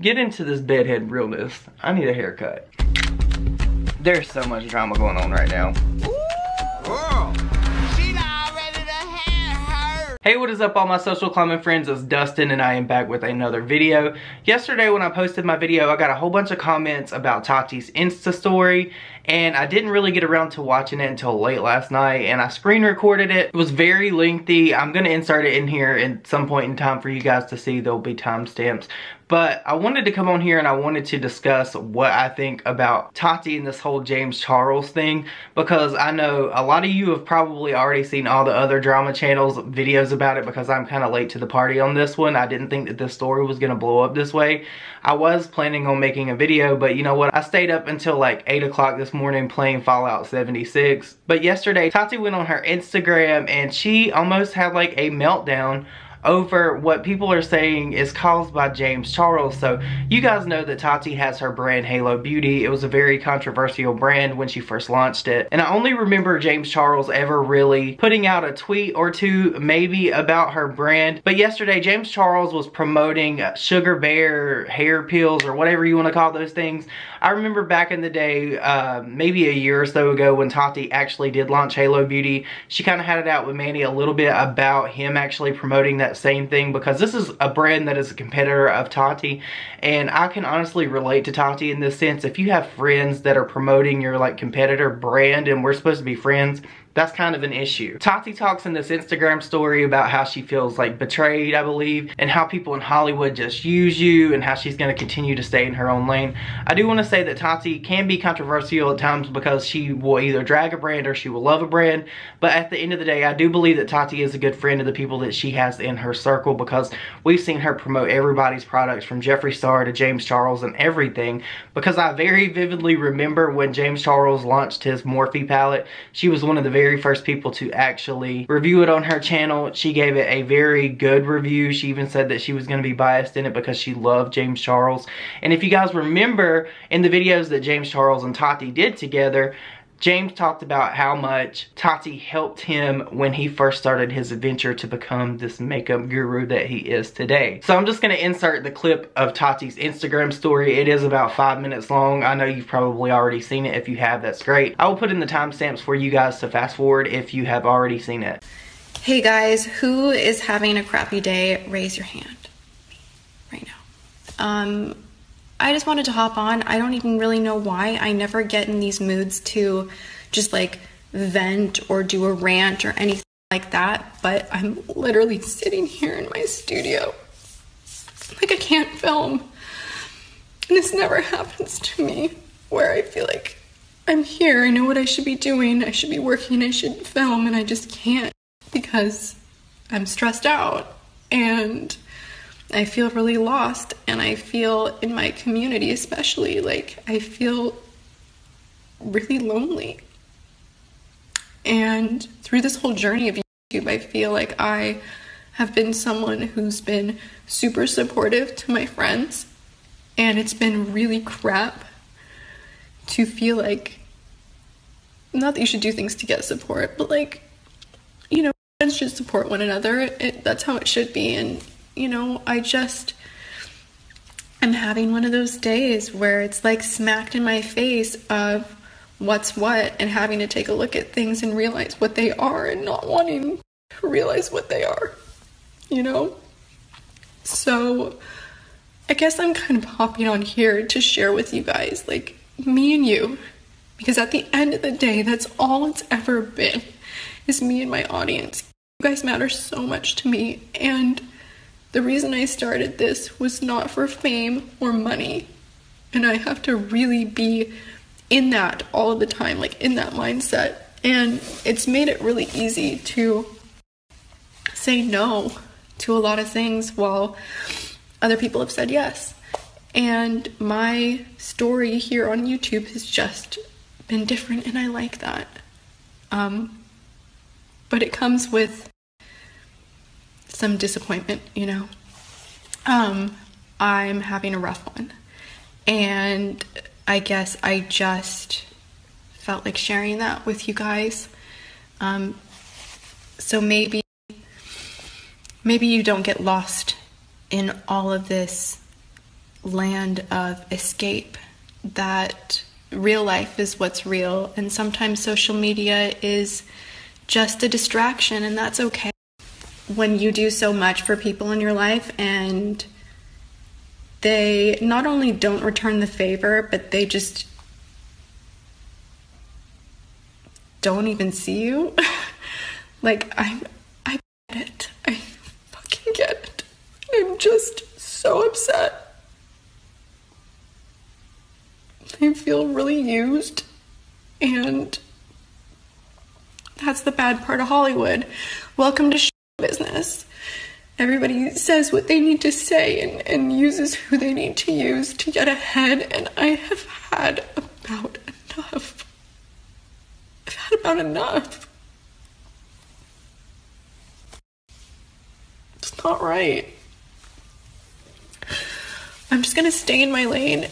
get into this bedhead realness. I need a haircut. There's so much drama going on right now. Hey, what is up all my social climbing friends? It's Dustin and I am back with another video. Yesterday when I posted my video, I got a whole bunch of comments about Tati's Insta story, and I didn't really get around to watching it until late last night, and I screen recorded it. It was very lengthy. I'm gonna insert it in here at some point in time for you guys to see. There'll be timestamps. But I wanted to come on here and I wanted to discuss what I think about Tati and this whole James Charles thing, because I know a lot of you have probably already seen all the other drama channels videos about it, because I'm kind of late to the party on this one. I didn't think that this story was going to blow up this way. I was planning on making a video, but you know what? I stayed up until like 8 o'clock this morning playing Fallout 76. But yesterday, Tati went on her Instagram and she almost had like a meltdown over what people are saying is caused by James Charles. So you guys know that Tati has her brand Halo Beauty. It was a very controversial brand when she first launched it, and I only remember James Charles ever really putting out a tweet or two maybe about her brand. But yesterday James Charles was promoting Sugar Bear hair pills, or whatever you want to call those things. I remember back in the day, maybe a year or so ago, when Tati actually did launch Halo Beauty, she kind of had it out with Manny a little bit about him actually promoting that same thing, because this is a brand that is a competitor of Tati, and I can honestly relate to Tati in this sense. If you have friends that are promoting your like competitor brand and we're supposed to be friends, that's kind of an issue. Tati talks in this Instagram story about how she feels like betrayed, I believe, and how people in Hollywood just use you, and how she's going to continue to stay in her own lane. I do want to say that Tati can be controversial at times, because she will either drag a brand or she will love a brand, but at the end of the day, I do believe that Tati is a good friend of the people that she has in her circle, because we've seen her promote everybody's products from Jeffree Star to James Charles and everything. Because I very vividly remember when James Charles launched his Morphe palette, she was one of the very first people to actually review it on her channel. She gave it a very good review. She even said that she was going to be biased in it because she loved James Charles. And if you guys remember in the videos that James Charles and Tati did together, James talked about how much Tati helped him when he first started his adventure to become this makeup guru that he is today. So I'm just going to insert the clip of Tati's Instagram story. It is about 5 minutes long. I know you've probably already seen it. If you have, that's great. I will put in the timestamps for you guys to fast forward if you have already seen it. Hey guys, who is having a crappy day? Raise your hand. Me, right now. I just wanted to hop on. I don't even really know why. I never get in these moods to just like vent or do a rant or anything like that, but I'm literally sitting here in my studio like I can't film. And this never happens to me, where I feel like I'm here, I know what I should be doing, I should be working, I should film, and I just can't because I'm stressed out and I feel really lost, and I feel in my community especially, like I feel really lonely. And through this whole journey of YouTube, I feel like I have been someone who's been super supportive to my friends, and it's been really crap to feel like, not that you should do things to get support, but like, you know, friends should support one another. That's how it should be. And you know, I'm having one of those days where it's like smacked in my face of what's what, and having to take a look at things and realize what they are, and not wanting to realize what they are, you know? So I guess I'm kind of hopping on here to share with you guys, like, me and you, because at the end of the day, that's all it's ever been, is me and my audience. You guys matter so much to me, and the reason I started this was not for fame or money, and I have to really be in that all of the time, like in that mindset, and it's made it really easy to say no to a lot of things while other people have said yes. And my story here on YouTube has just been different, and I like that. But it comes with some disappointment, you know. I'm having a rough one, and I guess I just felt like sharing that with you guys. So maybe you don't get lost in all of this land of escape, that real life is what's real, and sometimes social media is just a distraction, and that's okay. When you do so much for people in your life and they not only don't return the favor, but they just don't even see you. Like, I get it. I fucking get it. I'm just so upset. I feel really used, and that's the bad part of Hollywood. Welcome to show business. Everybody says what they need to say and uses who they need to use to get ahead, and I have had about enough. I've had about enough. It's not right. I'm just gonna stay in my lane,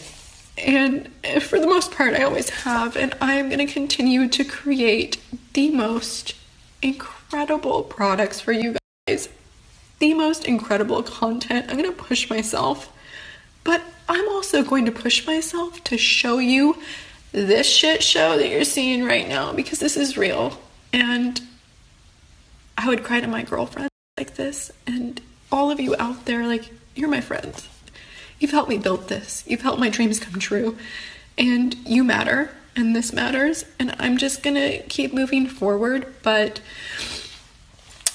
and for the most part I always have, and I am gonna continue to create the most incredible products for you guys, the most incredible content. I'm gonna push myself, but I'm also going to push myself to show you this shit show that you're seeing right now, because this is real. And I would cry to my girlfriend like this, and all of you out there, like, you're my friends. You've helped me build this. You've helped my dreams come true, and you matter, and this matters, and I'm just gonna keep moving forward. But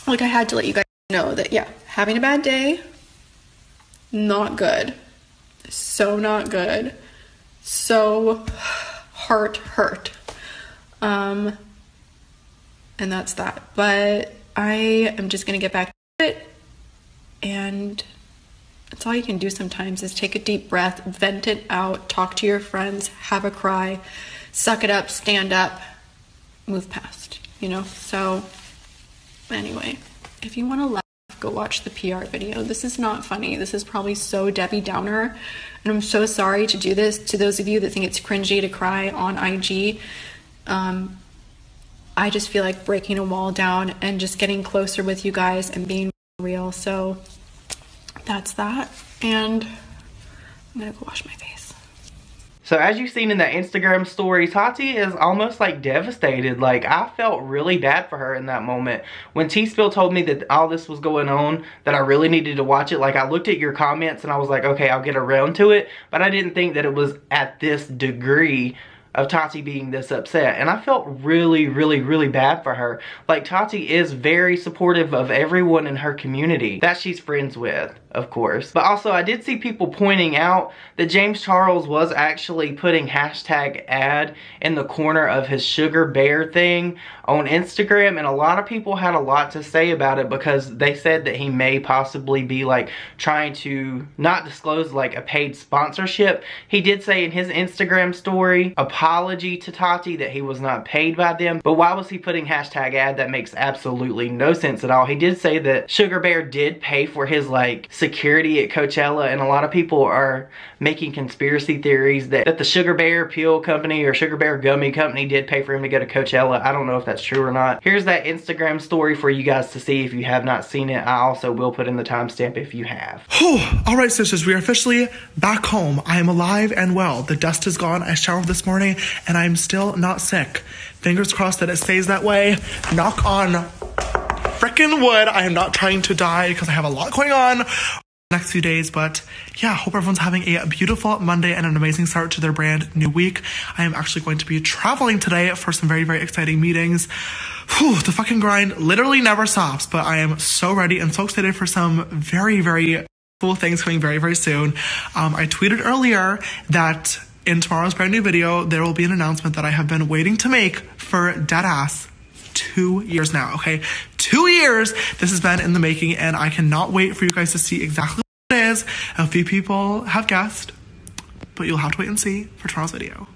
like, I had to let you guys know that, yeah, having a bad day, not good. So not good. So heart hurt. And that's that. But I am just gonna get back to it, and that's all you can do sometimes, is take a deep breath, vent it out, talk to your friends, have a cry, suck it up, stand up, move past, you know? So anyway, if you want to laugh, go watch the PR video. This is not funny. This is probably so Debbie Downer, and I'm so sorry to do this to those of you that think it's cringy to cry on IG. I just feel like breaking a wall down and just getting closer with you guys and being real. So that's that, and I'm gonna go wash my face. So as you've seen in that Instagram story, Tati is almost like devastated. Like, I felt really bad for her in that moment. When T-Spill told me that all this was going on, that I really needed to watch it, like, I looked at your comments and I was like, okay, I'll get around to it. But I didn't think that it was at this degree of Tati being this upset, and I felt really, really, really bad for her. Like, Tati is very supportive of everyone in her community that she's friends with, of course. But also, I did see people pointing out that James Charles was actually putting #ad in the corner of his Sugar Bear thing on Instagram, and a lot of people had a lot to say about it, because they said that he may possibly be like trying to not disclose like a paid sponsorship. He did say in his Instagram story, apology to Tati, that he was not paid by them. But why was he putting #ad? That makes absolutely no sense at all. He did say that Sugar Bear did pay for his like security at Coachella, and a lot of people are making conspiracy theories that the Sugar Bear Peel Company or Sugar Bear Gummy Company did pay for him to go to Coachella. I don't know if that's true or not. Here's that Instagram story for you guys to see if you have not seen it. I also will put in the timestamp if you have. Alright sisters, we are officially back home. I am alive and well. The dust is gone. I showered this morning and I'm still not sick. Fingers crossed that it stays that way. Knock on frickin' wood. I am not trying to die because I have a lot going on next few days, but yeah, hope everyone's having a beautiful Monday and an amazing start to their brand new week. I am actually going to be traveling today for some very, very exciting meetings. The fucking grind literally never stops, but I am so ready and so excited for some very, very cool things coming very, very soon. I tweeted earlier that in tomorrow's brand new video, there will be an announcement that I have been waiting to make for deadass 2 years now, okay? 2 years this has been in the making, and I cannot wait for you guys to see exactly what it is. A few people have guessed, but you'll have to wait and see for tomorrow's video.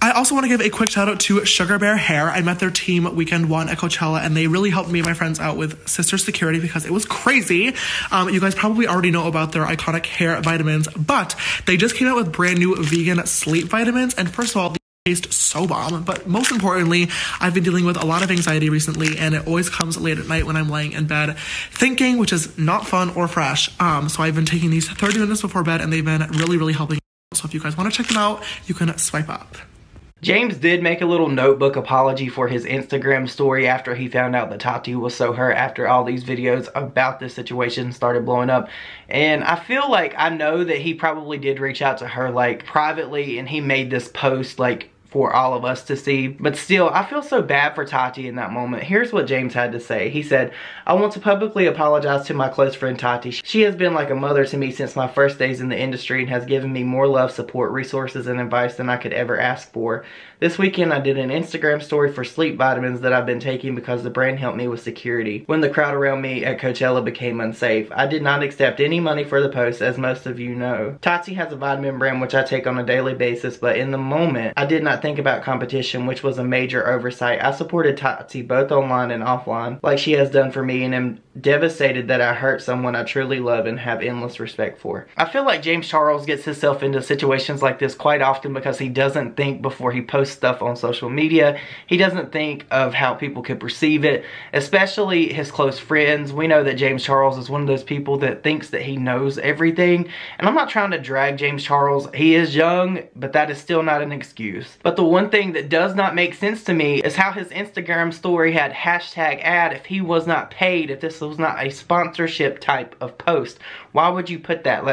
I also want to give a quick shout out to Sugar Bear Hair. I met their team weekend 1 at Coachella, and they really helped me and my friends out with sister security because it was crazy. You guys probably already know about their iconic hair vitamins, but they just came out with brand new vegan sleep vitamins. And first of all, taste so bomb. But most importantly, I've been dealing with a lot of anxiety recently, and it always comes late at night when I'm laying in bed thinking, which is not fun or fresh. So I've been taking these 30 minutes before bed, and they've been really helping. So if you guys want to check them out, you can swipe up. James did make a little notebook apology for his Instagram story after he found out that Tati was so hurt after all these videos about this situation started blowing up. And I feel like I know that he probably did reach out to her like privately, and he made this post like for all of us to see. But still, I feel so bad for Tati in that moment. Here's what James had to say. He said, "I want to publicly apologize to my close friend Tati. She has been like a mother to me since my first days in the industry and has given me more love, support, resources, and advice than I could ever ask for. This weekend, I did an Instagram story for sleep vitamins that I've been taking because the brand helped me with security when the crowd around me at Coachella became unsafe. I did not accept any money for the post, as most of you know. Tati has a vitamin brand which I take on a daily basis, but in the moment, I did not think about competition, which was a major oversight. I supported Tati both online and offline, like she has done for me, and am devastated that I hurt someone I truly love and have endless respect for." I feel like James Charles gets himself into situations like this quite often because he doesn't think before he posts stuff on social media. He doesn't think of how people could perceive it, especially his close friends. We know that James Charles is one of those people that thinks that he knows everything, and I'm not trying to drag James Charles. He is young, but that is still not an excuse. But the one thing that does not make sense to me is how his Instagram story had #ad if he was not paid, if this was not a sponsorship type of post. Why would you put that?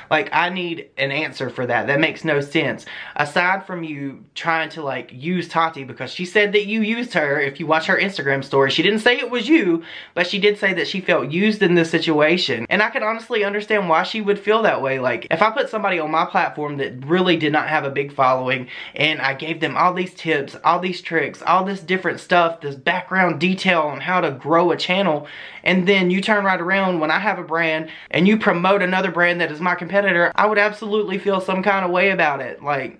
Like, I need an answer for that. That makes no sense. Aside from you trying to like use Tati, because she said that you used her. If you watch her Instagram story, she didn't say it was you, but she did say that she felt used in this situation. And I can honestly understand why she would feel that way. Like, if I put somebody on my platform that really did not have a big following, and I gave them all these tips, all these tricks, all this different stuff, this background detail on how to grow a channel, and then you turn right around when I have a brand and you promote another brand that is my competitor, I would absolutely feel some kind of way about it. Like,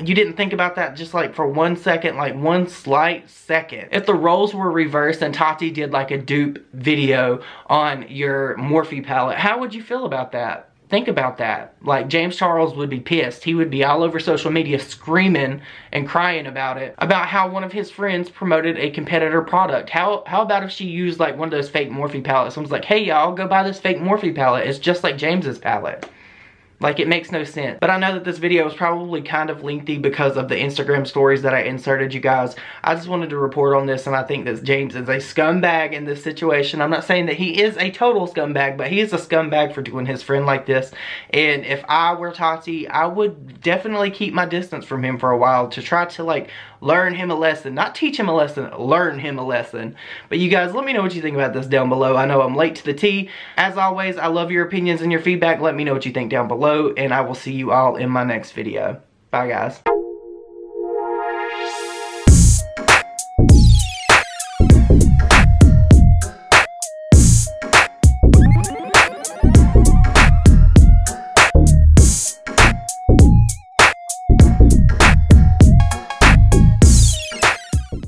you didn't think about that just like for 1 second, like one slight second. If the roles were reversed and Tati did like a dupe video on your Morphe palette, how would you feel about that? Think about that. Like, James Charles would be pissed. He would be all over social media screaming and crying about it, about how one of his friends promoted a competitor product. How about if she used like one of those fake Morphe palettes? Someone's like, "Hey y'all, go buy this fake Morphe palette. It's just like James's palette." Like, it makes no sense. But I know that this video is probably kind of lengthy because of the Instagram stories that I inserted, you guys. I just wanted to report on this, and I think that James is a scumbag in this situation. I'm not saying that he is a total scumbag, but he is a scumbag for doing his friend like this. And if I were Tati, I would definitely keep my distance from him for a while to try to like learn him a lesson. Not teach him a lesson, learn him a lesson. But you guys, let me know what you think about this down below. I know I'm late to the tea. As always, I love your opinions and your feedback. Let me know what you think down below, and I will see you all in my next video. Bye, guys.